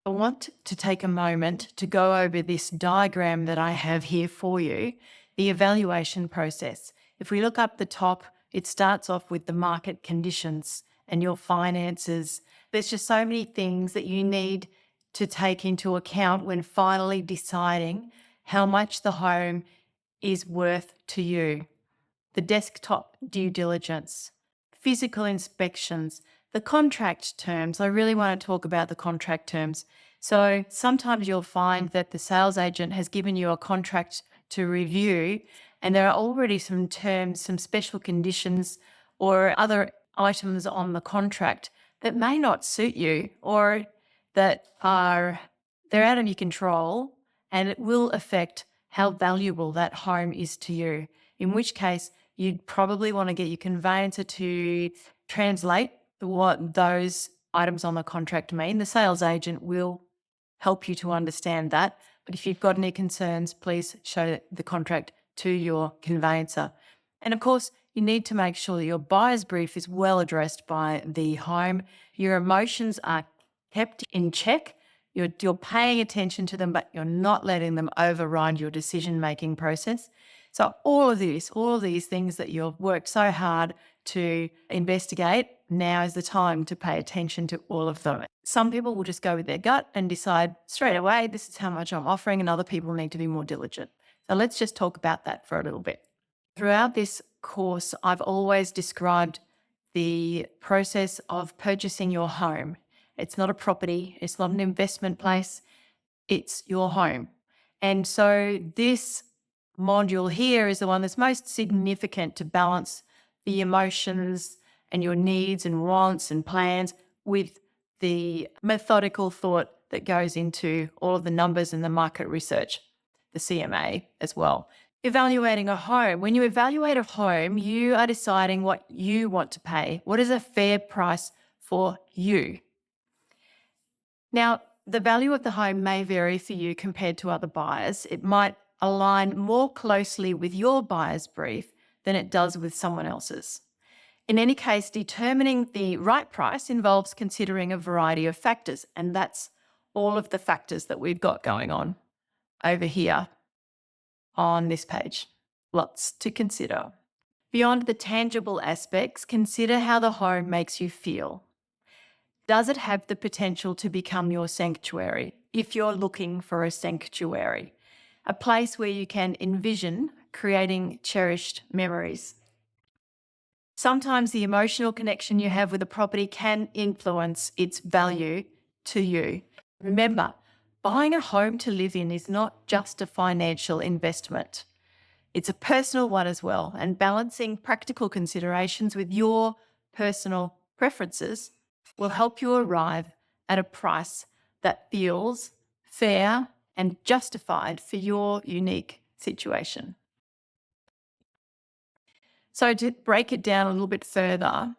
I want to take a moment to go over this diagram that I have here for you, the evaluation process. If we look up the top, it starts off with the market conditions and your finances. There's just so many things that you need to take into account when finally deciding how much the home is worth to you. The desktop due diligence, physical inspections, the contract terms. I really want to talk about the contract terms. So sometimes you'll find that the sales agent has given you a contract to review, and there are already some terms, some special conditions, or other items on the contract that may not suit you, or that are they're out of your control, and it will affect how valuable that home is to you. In which case, you'd probably want to get your conveyancer to translate what those items on the contract mean. The sales agent will help you to understand that. But if you've got any concerns, please show the contract to your conveyancer. And of course, you need to make sure that your buyer's brief is well addressed by the home. Your emotions are kept in check. You're paying attention to them, but you're not letting them override your decision-making process. So all of these things that you've worked so hard to investigate, now is the time to pay attention to all of them. Some people will just go with their gut and decide straight away, this is how much I'm offering, and other people need to be more diligent. So let's just talk about that for a little bit. Throughout this course, I've always described the process of purchasing your home. It's not a property, it's not an investment place, it's your home. And so this module here is the one that's most significant to balance the emotions and your needs and wants and plans with the methodical thought that goes into all of the numbers and the market research, the CMA as well. Evaluating a home. When you evaluate a home, you are deciding what you want to pay. What is a fair price for you? Now, the value of the home may vary for you compared to other buyers. It might align more closely with your buyer's brief than it does with someone else's. In any case, determining the right price involves considering a variety of factors, and that's all of the factors that we've got going on over here on this page. Lots to consider. Beyond the tangible aspects, consider how the home makes you feel. Does it have the potential to become your sanctuary if you're looking for a sanctuary, a place where you can envision creating cherished memories? Sometimes the emotional connection you have with a property can influence its value to you. Remember, buying a home to live in is not just a financial investment. It's a personal one as well, and balancing practical considerations with your personal preferences will help you arrive at a price that feels fair and justified for your unique situation. So to break it down a little bit further,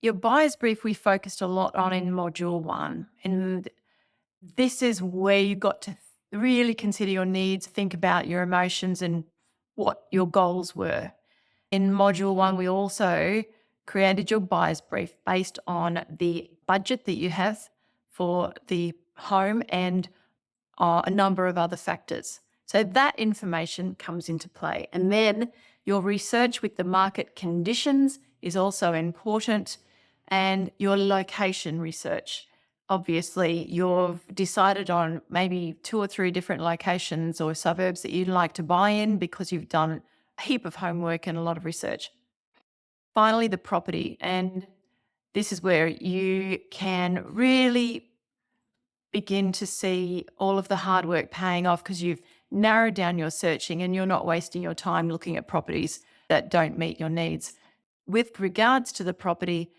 your buyer's brief we focused a lot on in module 1, and this is where you got to really consider your needs, think about your emotions and what your goals were. In module 1, we also created your buyer's brief based on the budget that you have for the home and a number of other factors. So that information comes into play. And then your research with the market conditions is also important, and your location research. Obviously, you've decided on maybe 2 or 3 different locations or suburbs that you'd like to buy in because you've done a heap of homework and a lot of research. Finally, the property. And this is where you can really begin to see all of the hard work paying off because you've narrowed down your searching and you're not wasting your time looking at properties that don't meet your needs. With regards to the property,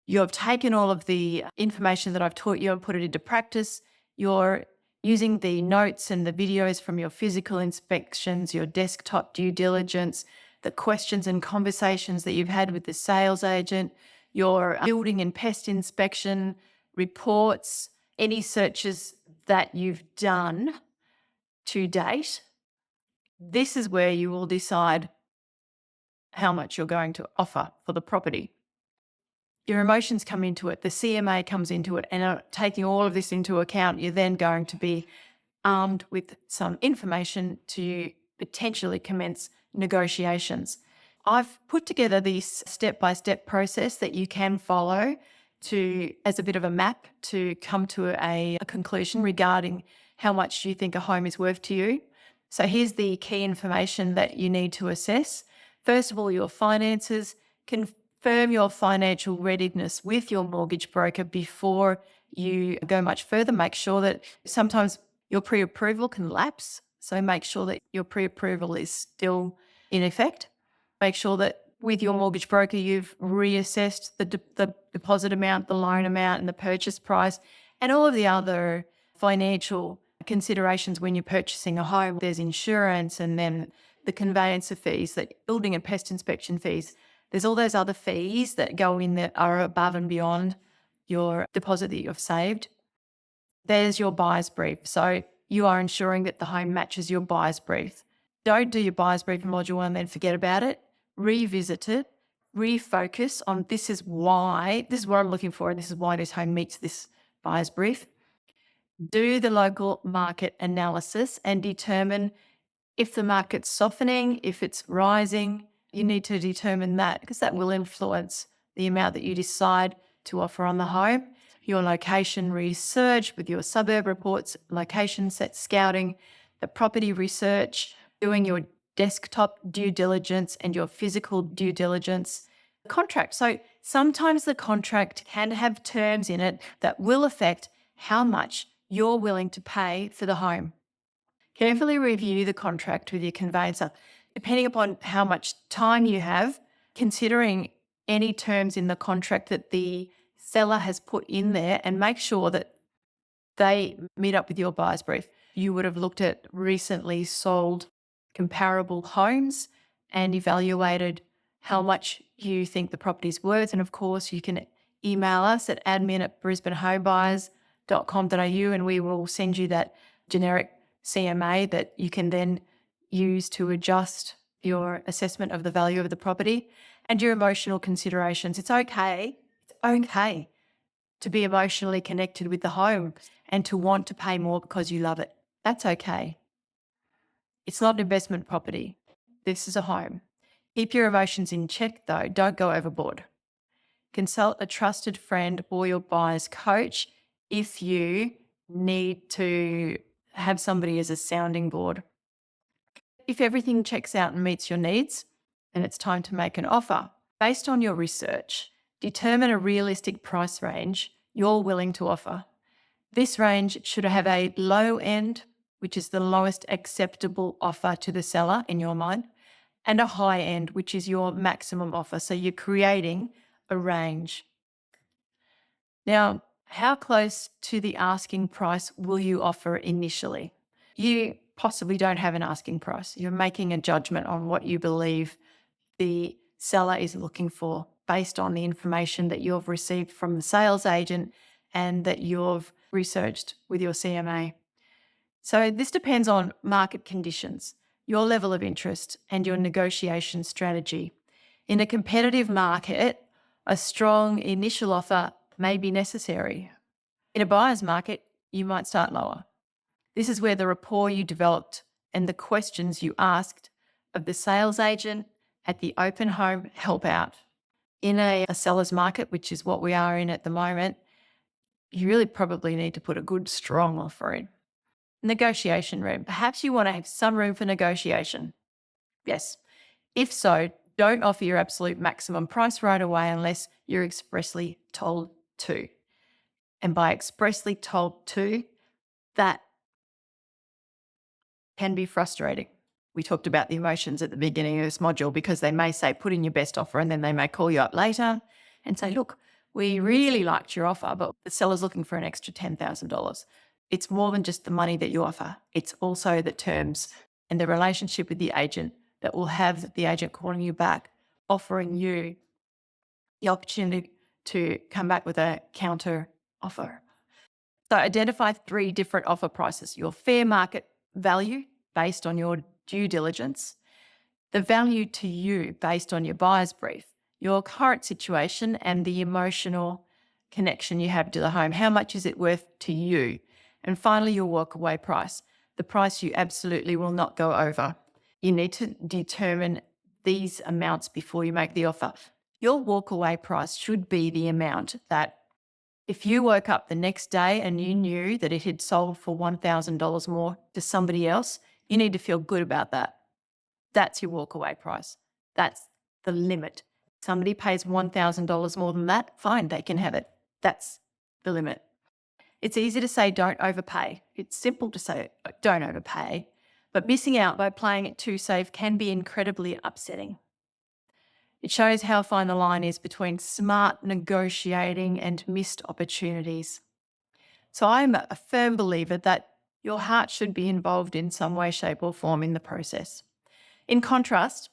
you've taken all of the information that I've taught you and put it into practice. You're using the notes and the videos from your physical inspections, your desktop due diligence, the questions and conversations that you've had with the sales agent, your building and pest inspection reports, any searches that you've done to date. This is where you will decide how much you're going to offer for the property. your emotions come into it, the CMA comes into it, and taking all of this into account, you're then going to be armed with some information to potentially commence negotiations. I've put together this step-by-step process that you can follow as a bit of a map to come to a conclusion regarding how much you think a home is worth to you. So here's the key information that you need to assess. First of all, your finances. Confirm your financial readiness with your mortgage broker before you go much further. Make sure that sometimes your pre-approval can lapse. So make sure that your pre-approval is still in effect. Make sure that with your mortgage broker, you've reassessed the deposit amount, the loan amount, and the purchase price, and all of the other financial considerations when you're purchasing a home. There's insurance, and then the conveyancer fees, that building and pest inspection fees. There's all those other fees that go in that are above and beyond your deposit that you've saved. There's your buyer's brief. So you are ensuring that the home matches your buyer's brief. Don't do your buyer's brief in module 1 and then forget about it. Revisit it. Refocus on this is what I'm looking for, and this is why this home meets this buyer's brief. Do the local market analysis and determine if the market's softening, if it's rising. You need to determine that, because that will influence the amount that you decide to offer on the home. Your location research with your suburb reports, location set scouting, the property research, doing your desktop due diligence and your physical due diligence. Contract. So sometimes the contract can have terms in it that will affect how much you're willing to pay for the home. Carefully review the contract with your conveyancer. Depending upon how much time you have, considering any terms in the contract that the seller has put in there, and make sure that they meet up with your buyer's brief. You would have looked at recently sold comparable homes and evaluated how much you think the property's worth. And of course, you can email us at admin@brisbanehomebuyers.com.au, and we will send you that generic CMA that you can then use to adjust your assessment of the value of the property and your emotional considerations. It's okay to be emotionally connected with the home and to want to pay more because you love it. That's okay. It's not an investment property. This is a home. Keep your emotions in check though. Don't go overboard. Consult a trusted friend or your buyer's coach if you need to have somebody as a sounding board. If everything checks out and meets your needs, then it's time to make an offer. Based on your research, determine a realistic price range you're willing to offer. This range should have a low end, which is the lowest acceptable offer to the seller in your mind, and a high end, which is your maximum offer. So you're creating a range. Now, how close to the asking price will you offer initially? You possibly don't have an asking price. You're making a judgment on what you believe the seller is looking for based on the information that you've received from the sales agent and that you've researched with your CMA. So this depends on market conditions, your level of interest, and your negotiation strategy. In a competitive market, a strong initial offer may be necessary. In a buyer's market, you might start lower. This is where the rapport you developed and the questions you asked of the sales agent at the open home help out. In a seller's market, which is what we are in at the moment, you really probably need to put a good, strong offer in. Negotiation room. Perhaps you want to have some room for negotiation. Yes. If so, don't offer your absolute maximum price right away unless you're expressly told to. And by expressly told to, that can be frustrating. We talked about the emotions at the beginning of this module, because they may say, put in your best offer, and then they may call you up later and say, look, we really liked your offer, but the seller's looking for an extra $10,000. It's more than just the money that you offer. It's also the terms and the relationship with the agent that will have the agent calling you back, offering you the opportunity to come back with a counter offer. So identify 3 different offer prices: your fair market value based on your due diligence, the value to you based on your buyer's brief, your current situation and the emotional connection you have to the home. How much is it worth to you? And finally, your walkaway price, the price you absolutely will not go over. You need to determine these amounts before you make the offer. Your walkaway price should be the amount that if you woke up the next day and you knew that it had sold for $1,000 more to somebody else, you need to feel good about that. That's your walkaway price. That's the limit. Somebody pays $1,000 more than that, fine, they can have it. That's the limit. It's easy to say don't overpay. It's simple to say don't overpay, but missing out by playing it too safe can be incredibly upsetting. It shows how fine the line is between smart negotiating and missed opportunities. So I'm a firm believer that your heart should be involved in some way, shape, or form in the process. In contrast,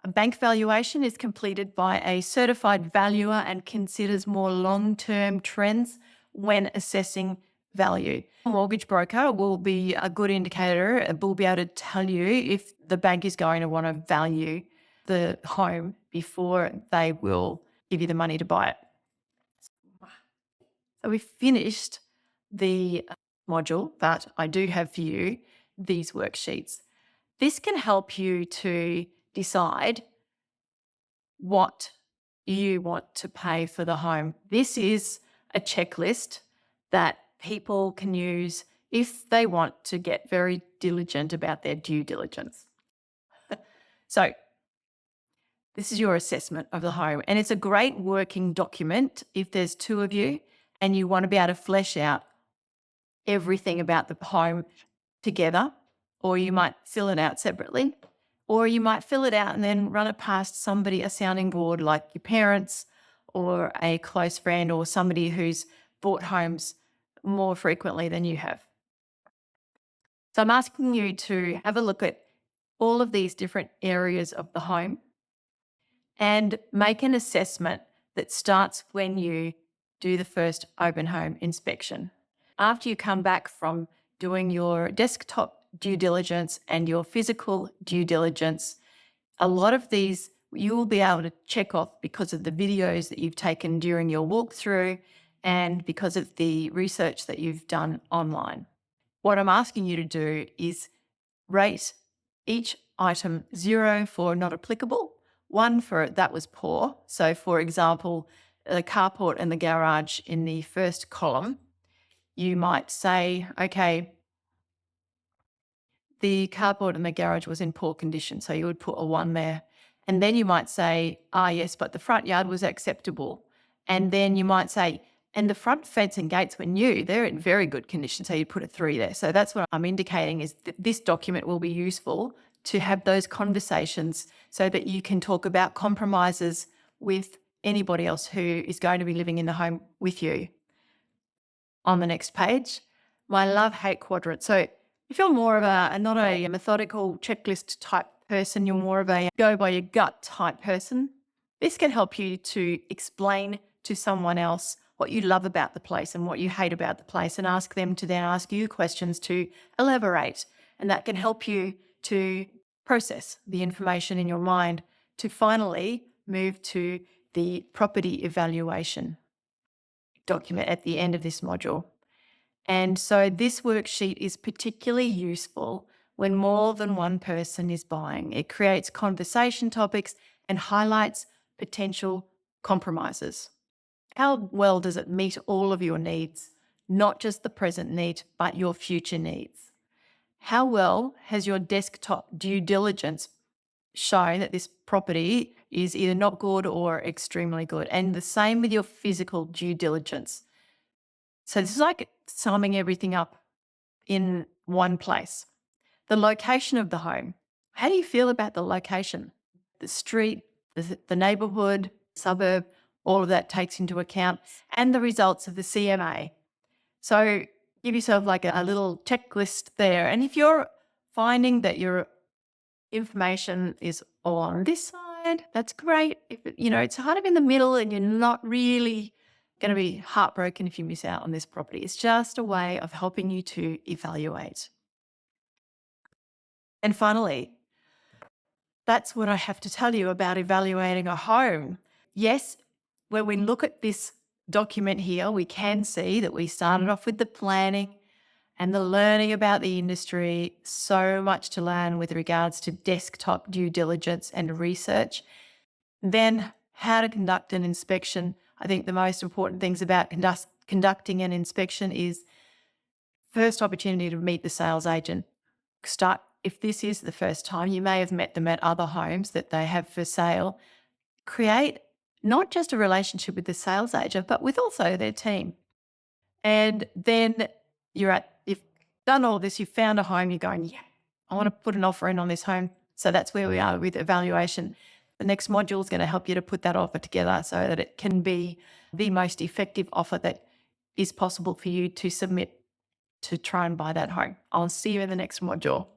a bank valuation is completed by a certified valuer and considers more long-term trends when assessing value. A mortgage broker will be a good indicator, will be able to tell you if the bank is going to want to value the home before they will give you the money to buy it. So we've finished the module, but I do have for you these worksheets. This can help you to decide what you want to pay for the home. This is a checklist that people can use if they want to get very diligent about their due diligence. So this is your assessment of the home, and it's a great working document if there's two of you and you want to be able to flesh out everything about the home together, or you might fill it out separately, or you might fill it out and then run it past somebody, a sounding board like your parents or a close friend or somebody who's bought homes more frequently than you have. So I'm asking you to have a look at all of these different areas of the home and make an assessment that starts when you do the first open home inspection. After you come back from doing your desktop due diligence and your physical due diligence, a lot of these you will be able to check off because of the videos that you've taken during your walkthrough and because of the research that you've done online. What I'm asking you to do is rate each item 0 for not applicable, 1 for that was poor. So for example, the carport and the garage in the first column, you might say, okay, the carport and the garage was in poor condition. So you would put a 1 there. And then you might say, yes, but the front yard was acceptable. And then you might say, and the front fence and gates were new. They're in very good condition. So you'd put a 3 there. So that's what I'm indicating is that this document will be useful to have those conversations so that you can talk about compromises with anybody else who is going to be living in the home with you. On the next page, my love-hate quadrant. So if you're more of not a methodical checklist type person, you're more of a go by your gut type person, this can help you to explain to someone else what you love about the place and what you hate about the place and ask them to then ask you questions to elaborate. And that can help you to process the information in your mind to finally move to the property evaluation document at the end of this module. And so this worksheet is particularly useful when more than one person is buying. It creates conversation topics and highlights potential compromises. How well does it meet all of your needs, not just the present need, but your future needs? How well has your desktop due diligence shown that this property is either not good or extremely good? And the same with your physical due diligence. So this is like summing everything up in one place. The location of the home. How do you feel about the location? The street, the neighbourhood, suburb, all of that takes into account, and the results of the CMA. So give yourself like a little checklist there. And if you're finding that your information is all on this side, that's great. If it's kind of in the middle and you're not really going to be heartbroken if you miss out on this property. It's just a way of helping you to evaluate. And finally, that's what I have to tell you about evaluating a home. yes, when we look at this document here, we can see that we started off with the planning and the learning about the industry, so much to learn with regards to desktop due diligence and research. Then how to conduct an inspection. I think the most important things about conducting an inspection is first opportunity to meet the sales agent. If this is the first time, you may have met them at other homes that they have for sale. Create not just a relationship with the sales agent, but with also their team. And then you've done all this, you've found a home, you're going, yeah, I want to put an offer in on this home. So that's where we are with evaluation. The next module is going to help you to put that offer together so that it can be the most effective offer that is possible for you to submit to try and buy that home. I'll see you in the next module.